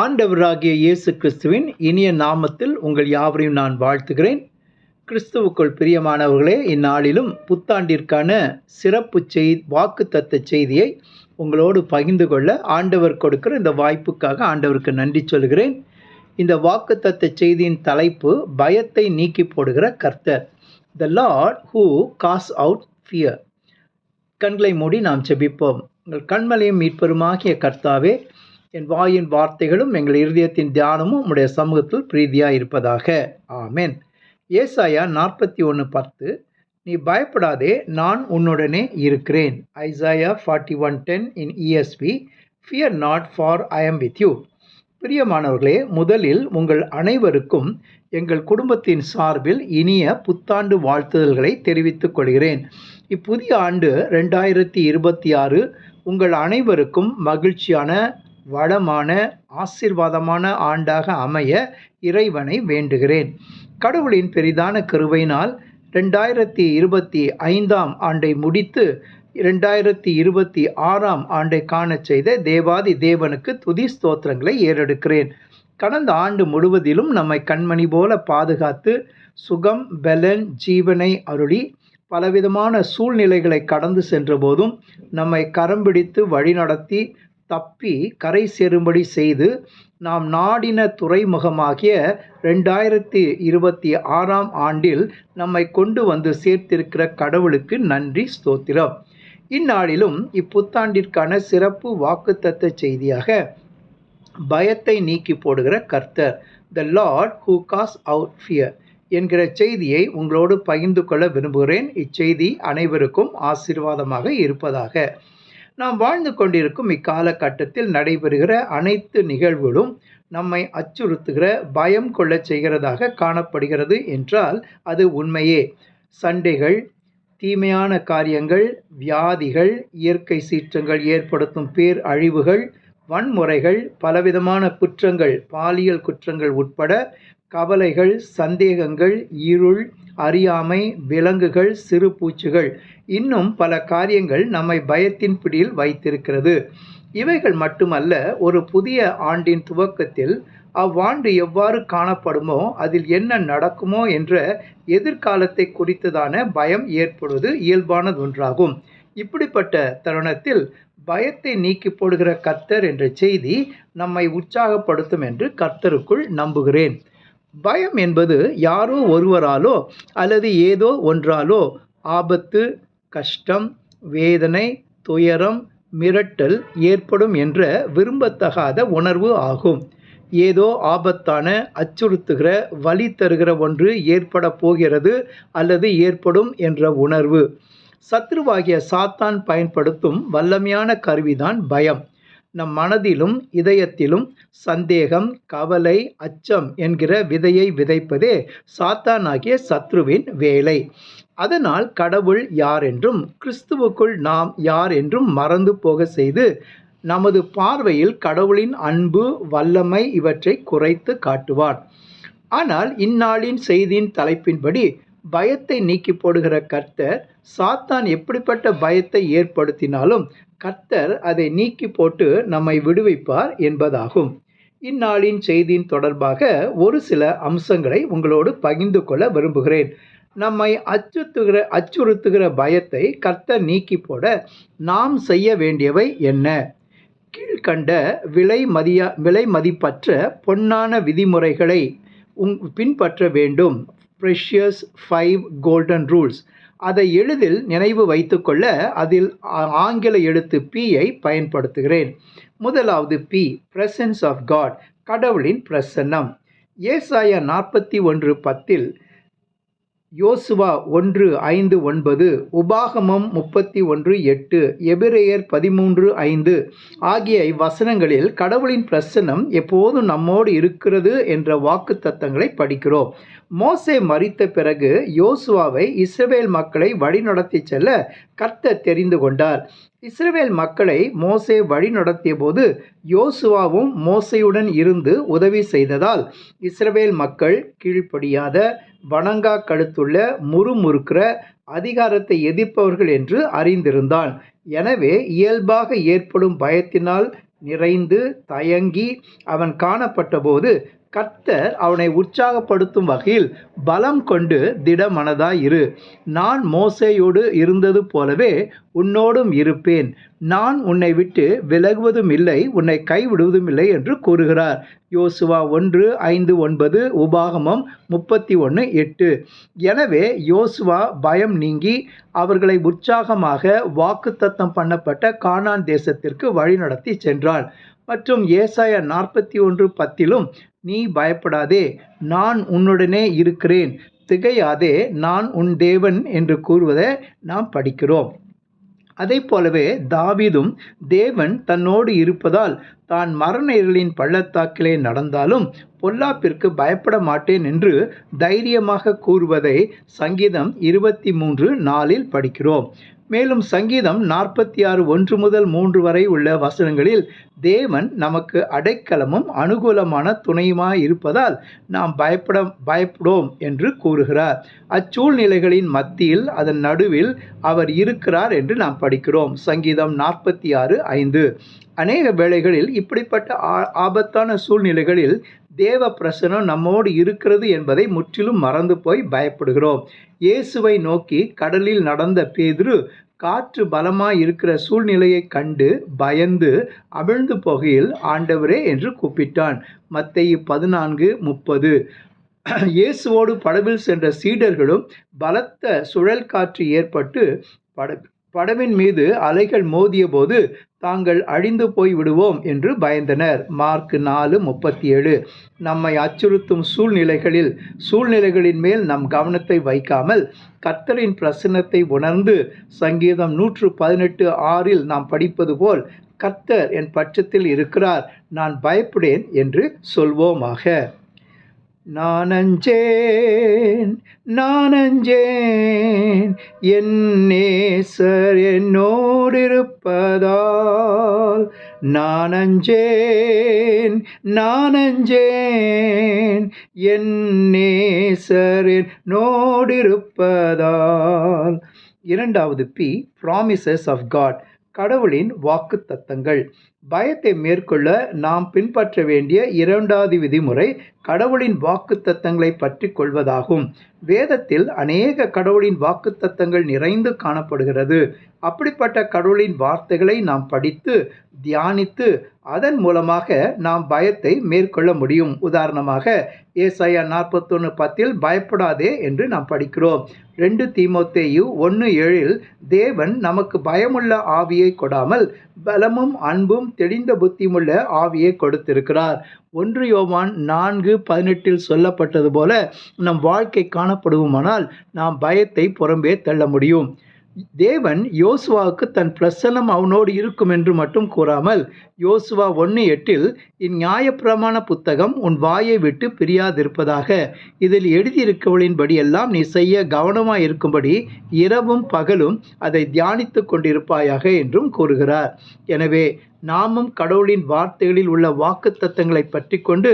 ஆண்டவராகிய இயேசு கிறிஸ்துவின் இனிய நாமத்தில் உங்கள் யாவரையும் நான் வாழ்த்துகிறேன். கிறிஸ்துவுக்குள் பிரியமானவர்களே, இந்நாளிலும் புத்தாண்டிற்கான சிறப்பு வாக்குத்தத்த செய்தியை உங்களோடு பகிர்ந்து கொள்ள ஆண்டவர் கொடுக்கிற இந்த வாய்ப்புக்காக ஆண்டவருக்கு நன்றி சொல்கிறேன். இந்த வாக்குத்தத்த செய்தியின் தலைப்பு, பயத்தை நீக்கி போடுகிற கர்த்தர். The Lord who casts out fear. கண்களை மூடி நாம் ஜெபிப்போம். உங்கள் கண்மலையும் மீட்பெருமாகிய கர்த்தாவே, என் வாயின் வார்த்தைகளும் எங்கள் இருதயத்தின் தியானமும் உம்முடைய சமூகத்தில் பிரீதியாக இருப்பதாக. ஆமென். ஏசாயா 41:10, நீ பயப்படாதே, நான் உன்னுடனே இருக்கிறேன். Isaiah 41:10 in ESV, fear not, for I am with you. பிரியமானவர்களே, முதலில் உங்கள் அனைவருக்கும் எங்கள் குடும்பத்தின் சார்பில் இனிய புத்தாண்டு வாழ்த்துதல்களை தெரிவித்துக் கொள்கிறேன். இப்புதிய ஆண்டு 2026 உங்கள் அனைவருக்கும் மகிழ்ச்சியான, வளமான, ஆசீர்வாதமான ஆண்டாக அமைய இறைவனை வேண்டுகிறேன். கடவுளின் பெரிதான கிருபையினால் 2025ஆம் ஆண்டை முடித்து 2026ஆம் ஆண்டை காண செய்த தேவாதி தேவனுக்கு துதி ஸ்தோத்திரங்களை ஏறெடுக்கிறேன். கடந்த ஆண்டு முழுவதிலும் நம்மை கண்மணி போல பாதுகாத்து சுகம், பலன், ஜீவனை அருளி பலவிதமான சூழ்நிலைகளை கடந்து சென்ற போதும் நம்மை கரம் பிடித்து வழிநடத்தி தப்பி கரை சேரும்படி செய்து நாம் நாடின துறைமுகமாகிய 2026ஆம் ஆண்டில் நம்மை கொண்டு வந்து சேர்த்திருக்கிற கடவுளுக்கு நன்றி ஸ்தோத்திரம். இந்நாளிலும் இப்புத்தாண்டிற்கான சிறப்பு வாக்குத்தத்த செய்தியாக, பயத்தை நீக்கி போடுகிற கர்த்தர், The Lord who casts out fear என்கிற செய்தியை உங்களோடு பகிர்ந்து கொள்ள விரும்புகிறேன். இச்செய்தி அனைவருக்கும் ஆசீர்வாதமாக இருப்பதாக. நாம் வாழ்ந்து கொண்டிருக்கும் இக்காலகட்டத்தில் நடைபெறுகிற அனைத்து நிகழ்வுகளும் நம்மை அச்சுறுத்துகிற, பயம் கொள்ள செய்கிறதாக காணப்படுகிறது என்றால் அது உண்மையே. சண்டைகள், தீமையான காரியங்கள், வியாதிகள், இயற்கை சீற்றங்கள் ஏற்படுத்தும் பேர் அழிவுகள், வன்முறைகள், பலவிதமான குற்றங்கள், பாலியல் குற்றங்கள் உட்பட கவலைகள், சந்தேகங்கள், இருள், அறியாமை, விலங்குகள், சிறு பூச்சிகள், இன்னும் பல காரியங்கள் நம்மை பயத்தின் பிடியில் வைத்திருக்கிறது. இவைகள் மட்டுமல்ல, ஒரு புதிய ஆண்டின் துவக்கத்தில் அவ்வாண்டு எவ்வாறு காணப்படுமோ, அதில் என்ன நடக்குமோ என்ற எதிர்காலத்தை குறித்ததான பயம் ஏற்படுவது இயல்பானதொன்றாகும். இப்படிப்பட்ட தருணத்தில் பயத்தை நீக்கி போடுகிற கர்த்தர் என்ற செய்தி நம்மை உற்சாகப்படுத்தும் என்று கர்த்தருக்குள் நம்புகிறேன். பயம் என்பது யாரோ ஒருவராலோ அல்லது ஏதோ ஒன்றாலோ ஆபத்து, கஷ்டம், வேதனை, துயரம், மிரட்டல் ஏற்படும் என்ற விரும்பத்தகாத உணர்வு ஆகும். ஏதோ ஆபத்தான, அச்சுறுத்துகிற, வலி தருகிற ஒன்று ஏற்பட போகிறது அல்லது ஏற்படும் என்ற உணர்வு. சத்ருவாகிய சாத்தான் பயன்படுத்தும் வல்லமையான கருவிதான் பயம். நம் மனதிலும் இதயத்திலும் சந்தேகம், கவலை, அச்சம் என்கிற விதையை விதைப்பதே சாத்தானாகிய சத்ருவின் வேலை. அதனால் கடவுள் யார் என்றும் கிறிஸ்துவுக்குள் நாம் யார் என்றும் மறந்து போக செய்து நமது பார்வையில் கடவுளின் அன்பு, வல்லமை இவற்றை குறைத்து காட்டுவான். ஆனால் இந்நாளின் செய்தியின் தலைப்பின்படி, பயத்தை நீக்கி போடுகிற கர்த்தர், சாத்தான் எப்படிப்பட்ட பயத்தை ஏற்படுத்தினாலும் கர்த்தர் அதை நீக்கி போட்டு நம்மை விடுவிப்பார் என்பதாகும். இந்நாளின் செய்தியின் தொடர்பாக ஒரு சில அம்சங்களை உங்களோடு பகிர்ந்து கொள்ள விரும்புகிறேன். நம்மை அச்சுறுத்துகிற பயத்தை கர்த்தர் நீக்கி போட நாம் செய்ய வேண்டியவை என்ன? கீழ்கண்ட விலை மதிப்பற்ற பொன்னான விதிமுறைகளை பின்பற்ற வேண்டும். Precious 5 golden rules. அதை எளிதில் நினைவு வைத்துக்கொள்ள அதில் ஆங்கில எழுத்து P-ஐ பயன்படுத்துகிறேன். முதலாவது P, Presence of God, கடவுளின் பிரசன்னம். ஏசாயா 41:10, யோசுவா 1:5-9, உபாகமம் 31:8, எபிரெயர் 13:5 ஆகிய இவ்வசனங்களில் கடவுளின் பிரசன்னம் எப்போதும் நம்மோடு இருக்கிறது என்ற வாக்குத்தத்தங்களை படிக்கிறோம். மோசே மரித்த பிறகு யோசுவாவை இஸ்ரவேல் மக்களை வழிநடத்தி செல்ல கர்த்தர் தெரிந்து கொண்டார். இஸ்ரவேல் மக்களை மோசே வழிநடத்திய போது யோசுவாவும் மோசேயுடன் இருந்து உதவி செய்ததால் இஸ்ரவேல் மக்கள் கீழ்ப்படியாத, வணங்கா கழுத்துள்ள, முறுமுறுக்கிற, அதிகாரத்தை எதிர்ப்பவர்கள் என்று அறிந்திருந்தான். எனவே இயல்பாக ஏற்படும் பயத்தினால் நிறைந்து தயங்கி அவன் காணப்பட்டபோது, கர்த்தர் அவனை உற்சாகப்படுத்தும் வகையில் பலம் கொண்டு திடமனதாயிரு. நான் மோசேயோடு இருந்தது போலவே உன்னோடும் இருப்பேன். நான் உன்னை விட்டு விலகுவதும் இல்லை, உன்னை கைவிடுவதும் இல்லை என்று கூறுகிறார். யோசுவா 1:5-9, உபாகமம் 31:8. எனவே யோசுவா பயம் நீங்கி அவர்களை உற்சாகமாக வாக்குத்தத்தம் பண்ணப்பட்ட கானான் தேசத்திற்கு வழிநடத்தி சென்றான். மற்றும் ஏசாயா 41:10 நீ பயப்படாதே, நான் உன்னுடனே இருக்கிறேன், திகையாதே, நான் உன் தேவன் என்று கூறுவதை நாம் படிக்கிறோம். அதை போலவே தாவீதும் தேவன் தன்னோடு இருப்பதால் தான் மரண இருளின் பள்ளத்தாக்கிலே நடந்தாலும் பொல்லாப்பிற்கு பயப்பட மாட்டேன் என்று தைரியமாக கூறுவதை சங்கீதம் 23:4 படிக்கிறோம். மேலும் சங்கீதம் 46:1-3 வரை உள்ள வசனங்களில் தேவன் நமக்கு அடைக்கலமும் அனுகூலமான துணையுமாய் இருப்பதால் நாம் பயப்படோம் என்று கூறுகிறார். அச்சூழ்நிலைகளின் மத்தியில் அதன் நடுவில் அவர் இருக்கிறார் என்று நாம் படிக்கிறோம். சங்கீதம் 46:5. அநேக வேளைகளில் இப்படிப்பட்ட ஆபத்தான சூழ்நிலைகளில் தேவ பிரசன்னம் நம்மோடு இருக்கிறது என்பதை முற்றிலும் மறந்து போய் பயப்படுகிறோம். இயேசுவை நோக்கி கடலில் நடந்த பேதுரு காற்று பலமாய் இருக்கிற சூழ்நிலையை கண்டு பயந்து அமிழ்ந்து போகையில் ஆண்டவரே என்று கூப்பிட்டான். மத்தேயு 14:30. இயேசுவோடு படவில் சென்ற சீடர்களும் பலத்த சுழல் காற்று ஏற்பட்டு படவின் மீது அலைகள் மோதிய போது தாங்கள் அழிந்து போய் விடுவோம் என்று பயந்தனர். மார்க் 4:37. நம்மை அச்சுறுத்தும் சூழ்நிலைகளின் மேல் நம் கவனத்தை வைக்காமல் கர்த்தரின் பிரசன்னத்தை உணர்ந்து சங்கீதம் 118:6 நாம் படிப்பது போல் கர்த்தர் என் பட்சத்தில் இருக்கிறார், நான் பயப்படேன் என்று சொல்வோமாக. நான் அஞ்சேன் என் நேசர் என்னோடு இருப்பதால். நான் அஞ்சேன் என் நேசர் என்னோடு இருப்பதால். இரண்டாவது பி, ப்ராமிசஸ் ஆஃப் காட், கடவுளின் வாக்குத்தத்தங்கள். பயத்தை மேற்கொள்ள நாம் பின்பற்ற வேண்டிய இரண்டாவது விதிமுறை கடவுளின் வாக்குத்தத்தங்களை பற்றி கொள்வதாகும். வேதத்தில் அநேக கடவுளின் வாக்குத்தத்தங்கள் நிறைந்து காணப்படுகிறது. அப்படிப்பட்ட கடவுளின் வார்த்தைகளை நாம் படித்து தியானித்து அதன் மூலமாக நாம் பயத்தை மேற்கொள்ள முடியும். உதாரணமாக ஏசாயா 41:10 பயப்படாதே என்று நாம் படிக்கிறோம். 2 தீமோத்தேயு 1:7 தேவன் நமக்கு பயமுள்ள ஆவியை கொடாமல் பலமும் அன்பும் தெளிந்த புத்தியுமுள்ள ஆவியை கொடுத்திருக்கிறார். 1 யோவான் 4:18 சொல்லப்பட்டது போல நம் வாழ்க்கை காணப்படுவோமானால் நாம் பயத்தை புறம்பே தள்ள முடியும். தேவன் யோசுவாவுக்கு தன் பிரசன்னம் அவனோடு இருக்கும் என்று மட்டும் கூறாமல் யோசுவா 1:8 இந்நியாயப்பிரமாண புத்தகம் உன் வாயை விட்டு பிரியாதிருப்பதாக, இதில் எழுதியிருக்கவளின்படி எல்லாம் நீ செய்ய கவனமாய் இருக்கும்படி இரவும் பகலும் அதை தியானித்து கொண்டிருப்பாயாக என்றும் கூறுகிறார். எனவே நாமும் கடவுளின் வார்த்தைகளில் உள்ள வாக்குத்தத்தங்களை பற்றி கொண்டு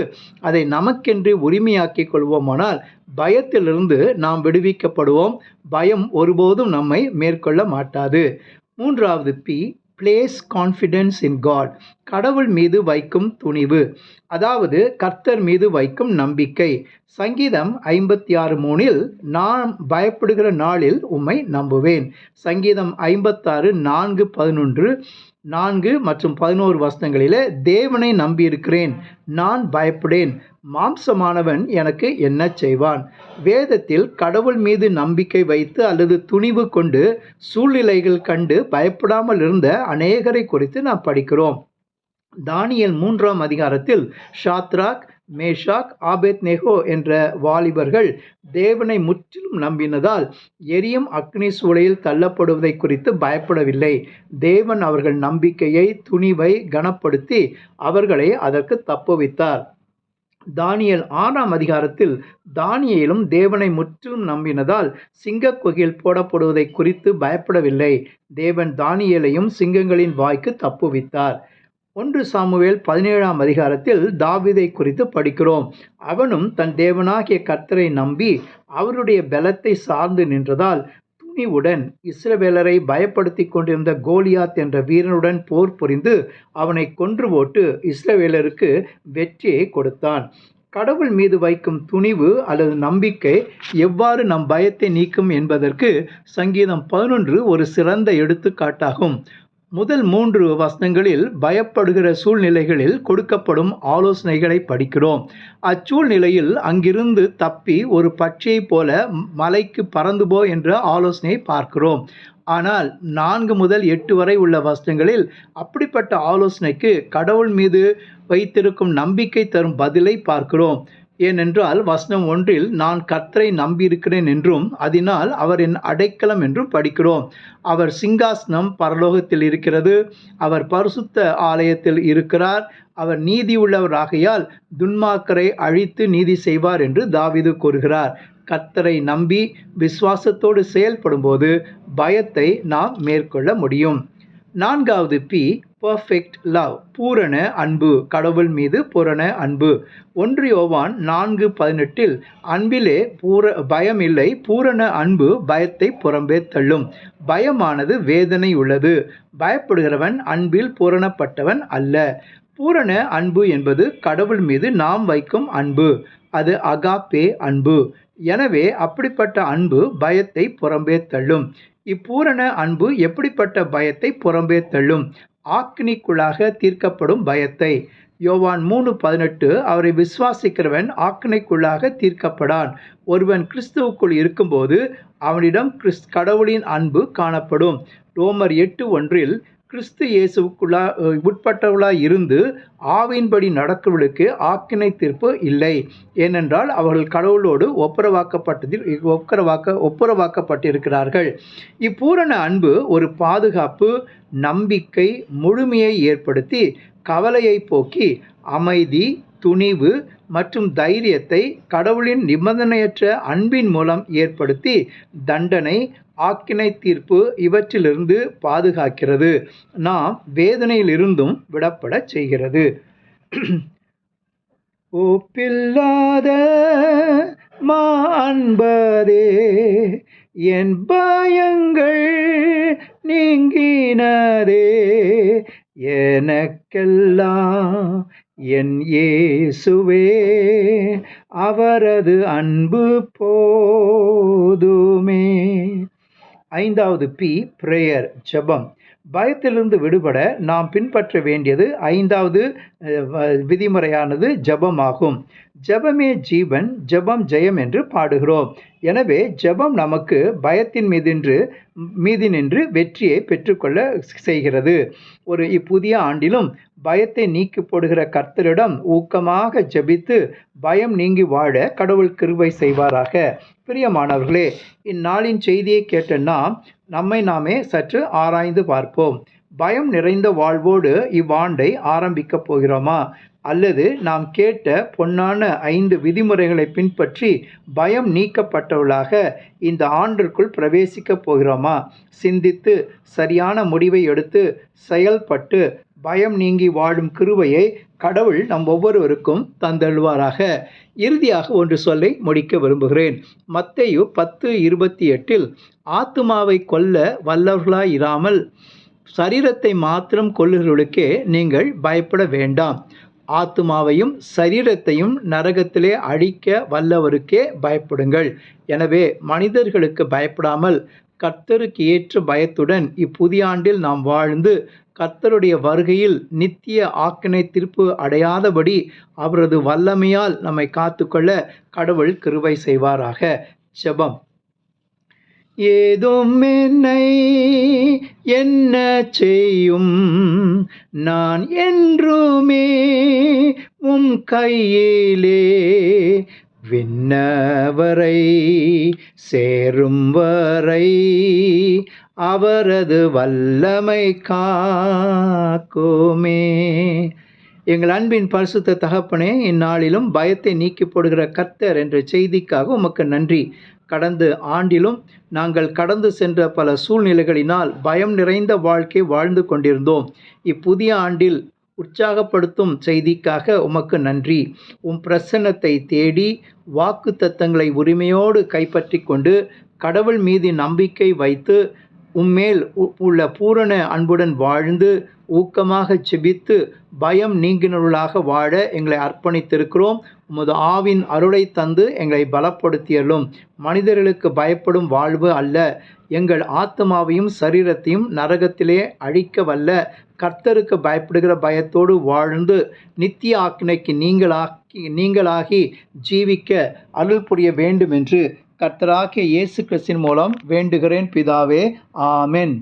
அதை நமக்கென்று உரிமையாக்கிக் கொள்வோமானால் பயத்திலிருந்து நாம் விடுவிக்கப்படுவோம். பயம் ஒருபோதும் நம்மை மேற்கொள்ள மாட்டாது. மூன்றாவது பி, பிளேஸ் கான்ஃபிடென்ஸ் இன் காட், கடவுள் மீது வைக்கும் துணிவு, அதாவது கர்த்தர் மீது வைக்கும் நம்பிக்கை. சங்கீதம் 56:3 நான் பயப்படுகிற நாளில் உம்மை நம்புவேன். சங்கீதம் 56:4-11 4 மற்றும் 11 வசனங்களிலே தேவனை நம்பியிருக்கிறேன், நான் பயப்படேன், மாம்சமானவன் எனக்கு என்ன செய்வான். வேதத்தில் கடவுள் மீது நம்பிக்கை வைத்து அல்லது துணிவு கொண்டு சூழ்நிலைகள் கண்டு பயப்படாமல் இருந்த அநேகரை குறித்து நாம் படிக்கிறோம். தானியேல் 3ஆம் அதிகாரத்தில் ஷாத்ராக், மேஷாக், ஆபேத்நேகோ என்ற வாலிபர்கள் தேவனை முற்றிலும் நம்பினதால் எரியும் அக்னி சூளையில் தள்ளப்படுவதை குறித்து பயப்படவில்லை. தேவன் அவர்கள் நம்பிக்கையை, துணிவை கனப்படுத்தி அவர்களை அதற்கு தப்புவித்தார். தானியேல் 6ஆம் அதிகாரத்தில் தானியேலும் தேவனை முற்றிலும் நம்பினதால் சிங்கக் குகையில் போடப்படுவதை குறித்து பயப்படவில்லை. தேவன் தானியேலையும் சிங்கங்களின் வாய்க்கு தப்புவித்தார். 1 சாமுவேல் 17ஆம் அதிகாரத்தில் தாவீதை குறித்து படிக்கிறோம். அவனும் தன் தேவனாகிய கர்த்தரை நம்பி அவருடைய பலத்தை சார்ந்து நின்றதால் அக்னியுடன் இஸ்ரவேலரை பயப்படுத்தி கொண்டிருந்த கோலியாத் என்ற வீரனுடன் போர் புரிந்து அவனை கொன்று போட்டு இஸ்ரவேலருக்கு வெற்றியை கொடுத்தான். கடவுள் மீது வைக்கும் துணிவு அல்லது நம்பிக்கை எவ்வாறு நம் பயத்தை நீக்கும் என்பதற்கு சங்கீதம் 11 ஒரு சிறந்த எடுத்துக்காட்டாகும். முதல் 3 வசனங்களில் பயப்படுகிற சூழ்நிலைகளில் கொடுக்கப்படும் ஆலோசனைகளை படிக்கிறோம். அச்சூழ்நிலையில் அங்கிருந்து தப்பி ஒரு பட்சியைப் போல மலைக்கு பறந்து போ என்ற ஆலோசனையை பார்க்கிறோம். ஆனால் 4 முதல் 8 வரை உள்ள வசனங்களில் அப்படிப்பட்ட ஆலோசனைக்கு கடவுள் மீது வைத்திருக்கும் நம்பிக்கை தரும் பதிலை பார்க்கிறோம். ஏனென்றால் வசனம் 1 நான் கர்த்தரை நம்பியிருக்கிறேன் என்றும் அதனால் அவர் என் அடைக்கலம் என்றும் படிக்கிறோம். அவர் சிங்காசனம் பரலோகத்தில் இருக்கிறது, அவர் பரிசுத்த ஆலயத்தில் இருக்கிறார், அவர் நீதி உள்ளவராகையால் துன்மார்க்கரை அழித்து நீதி செய்வார் என்று தாவீது கூறுகிறார். கர்த்தரை நம்பி விசுவாசத்தோடு செயல்படும்போது பயத்தை நாம் மேற்கொள்ள முடியும். 4வது பி, பர்ஃபெக்ட் லவ், பூரண அன்பு, கடவுள் மீது பூரண அன்பு. 1 யோவான் 4:18 அன்பிலே பயம் இல்லை, பூரண அன்பு பயத்தை புறம்பே தள்ளும். பயமானது வேதனை உள்ளது, பயப்படுகிறவன் அன்பில் பூரணப்பட்டவன் அல்ல. பூரண அன்பு என்பது கடவுள் மீது நாம் வைக்கும் அன்பு, அது அகாப்பே அன்பு. எனவே அப்படிப்பட்ட அன்பு பயத்தை புறம்பே தள்ளும். இப்பூரண அன்பு எப்படிப்பட்ட பயத்தை புறம்பே தள்ளும்? ஆக்கினைக்குள்ளாக தீர்க்கப்படும் பயத்தை. யோவான் 3:18 அவரை விசுவாசிக்கிறவன் ஆக்கினைக்குள்ளாக தீர்க்கப்படான். ஒருவன் கிறிஸ்துவுக்குள் இருக்கும்போது அவனிடம் கடவுளின் அன்பு காணப்படும். ரோமர் 8:1 கிறிஸ்து இயேசுவுக்குள்ளா உட்பட்டவர்களாய் இருந்து ஆவியின்படி நடக்கிறவர்களுக்கு ஆக்கினை தீர்ப்பு இல்லை. ஏனென்றால் அவர்கள் கடவுளோடு ஒப்புரவாக்கப்பட்டிருக்கிறார்கள். இப்பூரண அன்பு ஒரு பாதுகாப்பு, நம்பிக்கை, முழுமையை ஏற்படுத்தி கவலையை போக்கி அமைதி, துணிவு மற்றும் தைரியத்தை கடவுளின் நிபந்தனையற்ற அன்பின் மூலம் ஏற்படுத்தி தண்டனை, ஆக்கினை தீர்ப்பு இவற்றிலிருந்து பாதுகாக்கிறது. நாம் வேதனையிலிருந்தும் விடப்பட செய்கிறது. ஒப்பில்லாத அன்பரே என் பயங்கள் நீங்கினதே, எனக்கெல்லாம் என் இயேசுவே அவரது அன்பு போதுமே. 5வது பி, பிரேயர், ஜெபம். பயத்திலிருந்து விடுபட நாம் பின்பற்ற வேண்டியது 5வது விதிமுறையானது ஜெபமாகும். ஜெபமே ஜீவன், ஜெபம் ஜெயம் என்று பாடுகிறோம். எனவே ஜெபம் நமக்கு பயத்தின் மீது நின்று வெற்றியை பெற்றுக்கொள்ள செய்கிறது. இப்புதிய ஆண்டிலும் பயத்தை நீக்கி போடுகிற கர்த்தரிடம் ஊக்கமாக ஜெபித்து பயம் நீங்கி வாழ கடவுள் கிருபை செய்வாராக. பிரியமானவர்களே, இந்நாளின் செய்தியை கேட்ட நாம் நம்மை நாமே சற்று ஆராய்ந்து பார்ப்போம். பயம் நிறைந்த வாழ்வோடு இவ்வாண்டை ஆரம்பிக்கப் போகிறோமா? அல்லது நாம் கேட்ட பொன்னான 5 விதிமுறைகளை பின்பற்றி பயம் நீக்கப்பட்டவர்களாக இந்த ஆண்டிற்குள் பிரவேசிக்கப் போகிறோமா? சிந்தித்து சரியான முடிவை எடுத்து செயல்பட்டு பயம் நீங்கி வாழும் கிருபையை கடவுள் நம் ஒவ்வொருவருக்கும் தந்தருள்வாராக. இறுதியாக ஒன்று சொல்லி முடிக்க விரும்புகிறேன். மத்தேயு 10:28 ஆத்துமாவை கொல்ல வல்லவர்களாயிராமல் சரீரத்தை மாத்திரம் கொல்லுகிறவர்களுக்கே நீங்கள் பயப்பட வேண்டாம். ஆத்துமாவையும் சரீரத்தையும் நரகத்திலே அழிக்க வல்லவருக்கே பயப்படுங்கள். எனவே மனிதர்களுக்கு பயப்படாமல் கர்த்தருக்கு ஏற்ற பயத்துடன் இப்புதிய ஆண்டில் நாம் வாழ்ந்து கர்த்தருடைய வருகையில் நித்திய ஆக்கினை தீர்ப்பு அடையாதபடி அவரது வல்லமையால் நம்மை காத்துக்கொள்ள கடவுள் கிருபை செய்வாராக. ஜெபம். ஏதும் என்னை என்ன செய்யும், நான் என்றுமே உம் கையிலே, விண்ணவரை சேரும் வரை அவரது வல்லமை காக்குமே. எங்கள் அன்பின் பரிசுத்த தகப்பனே, இந்நாளிலும் பயத்தை நீக்கி போடுகிற கர்த்தர் என்ற செய்திக்காக உமக்கு நன்றி. கடந்த ஆண்டிலும் நாங்கள் கடந்து சென்ற பல சூழ்நிலைகளினால் பயம் நிறைந்த வாழ்க்கை வாழ்ந்து கொண்டிருந்தோம். இப்புதிய ஆண்டில் உற்சாகப்படுத்தும் செய்திக்காக உமக்கு நன்றி. உம் பிரசன்னத்தை தேடி வாக்கு தத்தங்களை உரிமையோடு கைப்பற்றி கொண்டு கடவுள் மீது நம்பிக்கை வைத்து உம்மேல் உள்ள பூரண அன்புடன் வாழ்ந்து ஊக்கமாக செபித்து பயம் நீங்கினவர்களாக வாழ எங்களை அர்ப்பணித்திருக்கிறோம். உமது ஆவின் அருளை தந்து எங்களை பலப்படுத்தியலும். மனிதர்களுக்கு பயப்படும் வாழ்வு அல்ல, எங்கள் ஆத்மாவையும் சரீரத்தையும் நரகத்திலே அழிக்க வல்ல கர்த்தருக்கு பயப்படுகிற பயத்தோடு வாழ்ந்து நித்திய ஆக்கினைக்கு நீங்களாகி ஜீவிக்க அருள் புரிய வேண்டும் என்று கர்த்தராகிய இயேசு கிறிஸ்துவின் மூலம் வேண்டுகிறேன் பிதாவே. ஆமென்.